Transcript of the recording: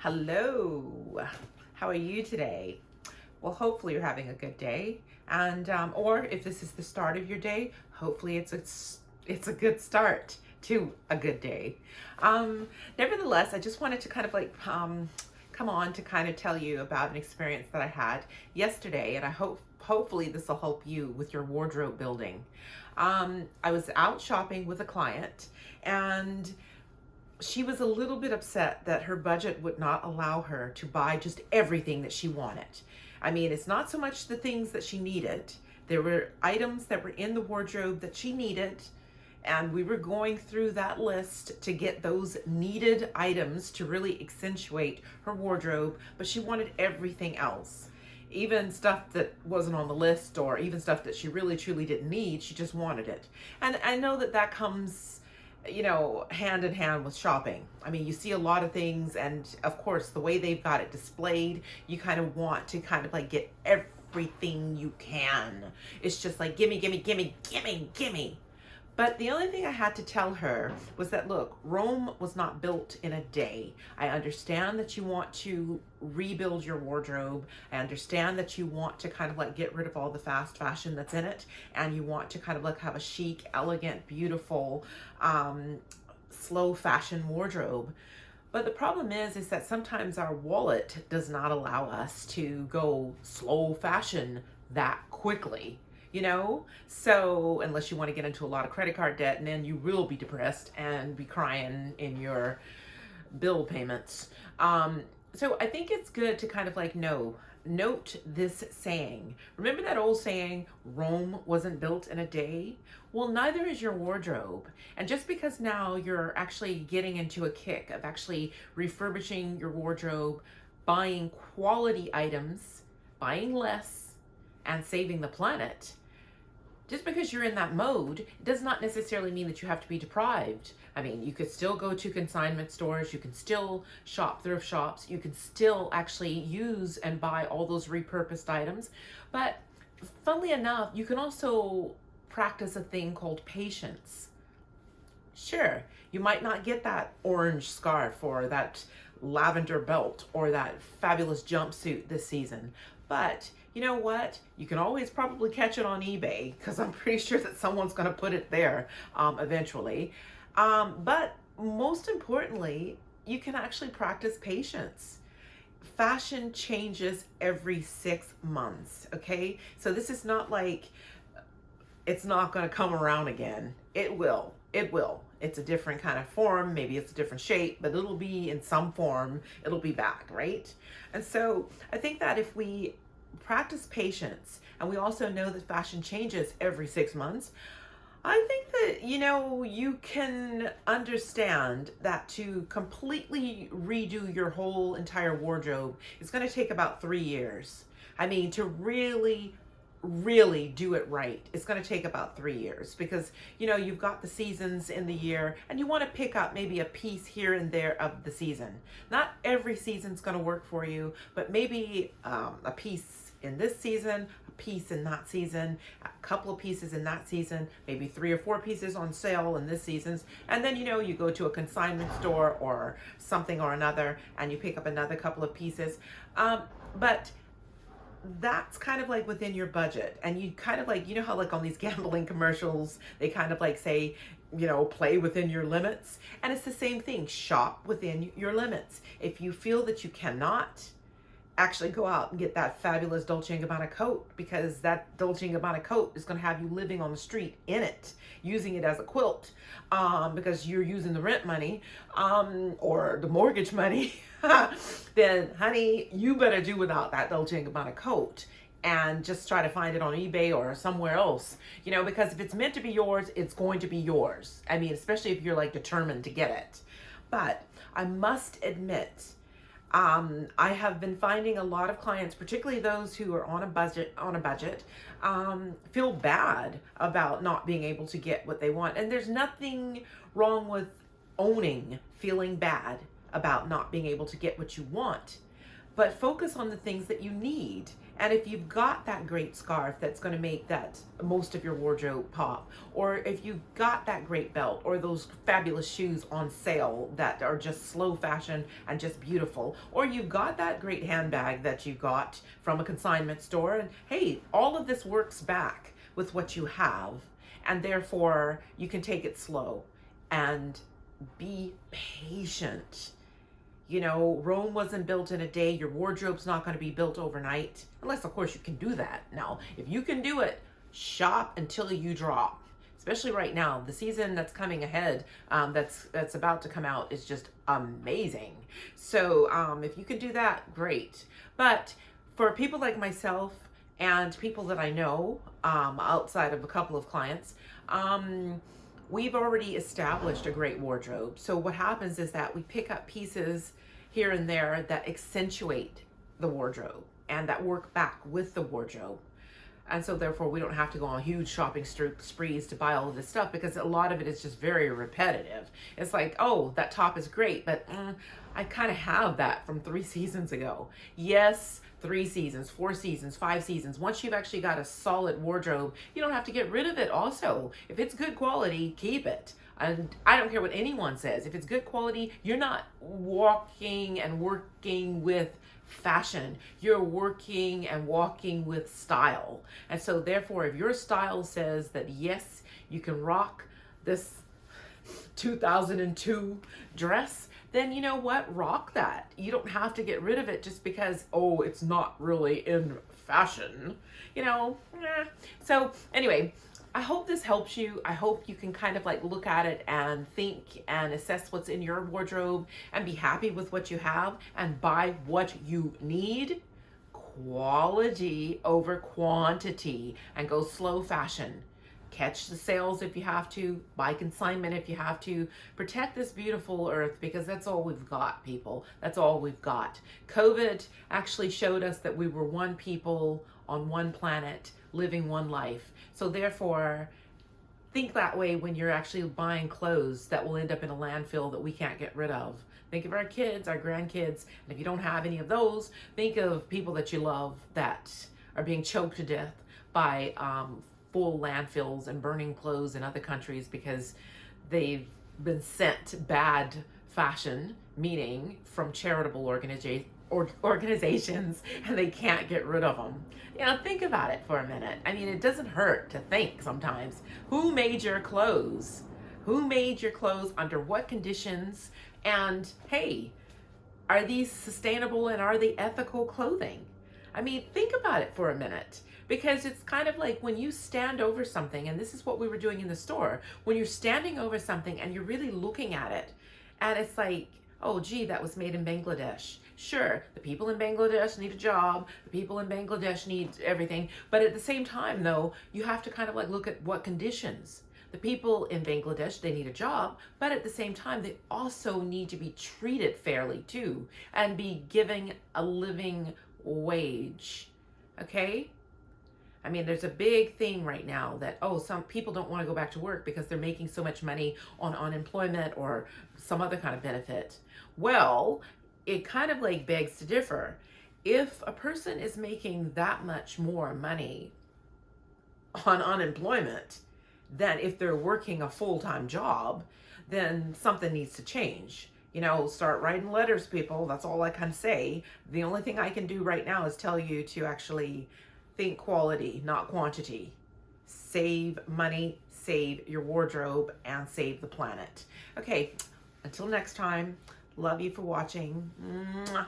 Hello, how are you today? Well, hopefully you're having a good day, and or if this is the start of your day, hopefully it's a good start to a good day. Nevertheless, I just wanted to kind of come on to kind of tell you about an experience that I had yesterday, and I hopefully this will help you with your wardrobe building. I was out shopping with a client, and she was a little bit upset that her budget would not allow her to buy just everything that she wanted. I mean, it's not so much the things that she needed. There were items that were in the wardrobe that she needed, and we were going through that list to get those needed items to really accentuate her wardrobe, but she wanted everything else. Even stuff that wasn't on the list, or even stuff that she really truly didn't need, she just wanted it. And I know that that comes hand in hand with shopping. I mean, you see a lot of things, and of course, the way they've got it displayed, you kind of want to kind of like get everything you can. It's just like, gimme, gimme, gimme, gimme, gimme. But the only thing I had to tell her was that, look, Rome was not built in a day. I understand that you want to rebuild your wardrobe. I understand that you want to kind of like get rid of all the fast fashion that's in it. And you want to kind of like have a chic, elegant, beautiful, slow fashion wardrobe. But the problem is that sometimes our wallet does not allow us to go slow fashion that quickly. So unless you want to get into a lot of credit card debt, and then you will be depressed and be crying in your bill payments. So I think it's good to kind of like note this saying. Remember that old saying, Rome wasn't built in a day? Well, neither is your wardrobe. And just because now you're actually getting into a kick of actually refurbishing your wardrobe, buying quality items, buying less, and saving the planet, just because you're in that mode does not necessarily mean that you have to be deprived. I mean, you could still go to consignment stores, you can still shop thrift shops, you can still actually use and buy all those repurposed items. But funnily enough, you can also practice a thing called patience. Sure, you might not get that orange scarf or that lavender belt or that fabulous jumpsuit this season, but you know what? You can always probably catch it on eBay, because I'm pretty sure that someone's going to put it there eventually. But most importantly, you can actually practice patience. Fashion changes every 6 months, okay? So this is not like it's not going to come around again. It will. It will. It's a different kind of form. Maybe it's a different shape, but it'll be in some form. It'll be back, right? And so I think that if we practice patience, and we also know that fashion changes every 6 months, I think that, you can understand that to completely redo your whole entire wardrobe is going to take about 3 years. I mean, to really do it right, it's going to take about 3 years, because you've got the seasons in the year, and you want to pick up maybe a piece here and there of the season. Not every season's going to work for you, but maybe a piece in this season, a piece in that season, a couple of pieces in that season, maybe 3 or 4 pieces on sale in this season's, and then you go to a consignment store or something or another, and you pick up another couple of pieces. But that's kind of like within your budget, and you kind of like, how like on these gambling commercials, they kind of like say, play within your limits. And it's the same thing. Shop within your limits. If you feel that you cannot actually go out and get that fabulous Dolce & Gabbana coat, because that Dolce & Gabbana coat is going to have you living on the street in it, using it as a quilt, because you're using the rent money or the mortgage money, then honey, you better do without that Dolce & Gabbana coat and just try to find it on eBay or somewhere else, because if it's meant to be yours, it's going to be yours. I mean, especially if you're like determined to get it. But I must admit, I have been finding a lot of clients, particularly those who are on a budget, feel bad about not being able to get what they want. And there's nothing wrong with feeling bad about not being able to get what you want. but focus on the things that you need. And if you've got that great scarf that's going to make that most of your wardrobe pop, or if you've got that great belt or those fabulous shoes on sale that are just slow fashion and just beautiful, or you've got that great handbag that you got from a consignment store, and hey, all of this works back with what you have, and therefore you can take it slow and be patient. You know, Rome wasn't built in a day. Your wardrobe's not going to be built overnight. Unless, of course, you can do that. Now, if you can do it, shop until you drop. Especially right now. The season that's coming ahead, that's about to come out is just amazing. So if you can do that, great. But for people like myself and people that I know, outside of a couple of clients, we've already established a great wardrobe. So what happens is that we pick up pieces here and there that accentuate the wardrobe and that work back with the wardrobe. And so therefore we don't have to go on huge shopping sprees to buy all of this stuff, because a lot of it is just very repetitive. It's like, oh, that top is great, but I kind of have that from 3 seasons ago. Yes, 3 seasons, 4 seasons, 5 seasons. Once you've actually got a solid wardrobe, you don't have to get rid of it also. If it's good quality, keep it. And I don't care what anyone says. If it's good quality, you're not walking and working with fashion. You're working and walking with style. And so therefore, if your style says that yes, you can rock this 2002 dress, then you know what? Rock that. You don't have to get rid of it just because, oh, it's not really in fashion. You know? So anyway, I hope this helps you. I hope you can kind of like look at it and think and assess what's in your wardrobe and be happy with what you have and buy what you need. Quality over quantity, and go slow fashion. Catch the sales if you have to, buy consignment if you have to. Protect this beautiful earth, because that's all we've got, people. That's all we've got. COVID actually showed us that we were one people on one planet living one life. So therefore, think that way when you're actually buying clothes that will end up in a landfill that we can't get rid of. Think of our kids, our grandkids, and if you don't have any of those, think of people that you love that are being choked to death by full landfills and burning clothes in other countries because they've been sent bad fashion, meaning from charitable organizations, and they can't get rid of them. You know, think about it for a minute. I mean, it doesn't hurt to think sometimes. Who made your clothes? Who made your clothes? Under what conditions? And hey, are these sustainable and are they ethical clothing? I mean, think about it for a minute, because it's kind of like when you stand over something, and this is what we were doing in the store, when you're standing over something and you're really looking at it, and it's like, oh, gee, that was made in Bangladesh. Sure, the people in Bangladesh need a job, the people in Bangladesh need everything, but at the same time, though, you have to kind of like look at what conditions. The people in Bangladesh, they need a job, but at the same time, they also need to be treated fairly too, and be given a living wage, okay? I mean, there's a big thing right now that, oh, some people don't want to go back to work because they're making so much money on unemployment or some other kind of benefit. Well, it kind of like begs to differ. If a person is making that much more money on unemployment than if they're working a full-time job, then something needs to change. You know, start writing letters, people. That's all I can say. The only thing I can do right now is tell you to actually think quality, not quantity. Save money, save your wardrobe, and save the planet. Okay, until next time, love you for watching. Mwah.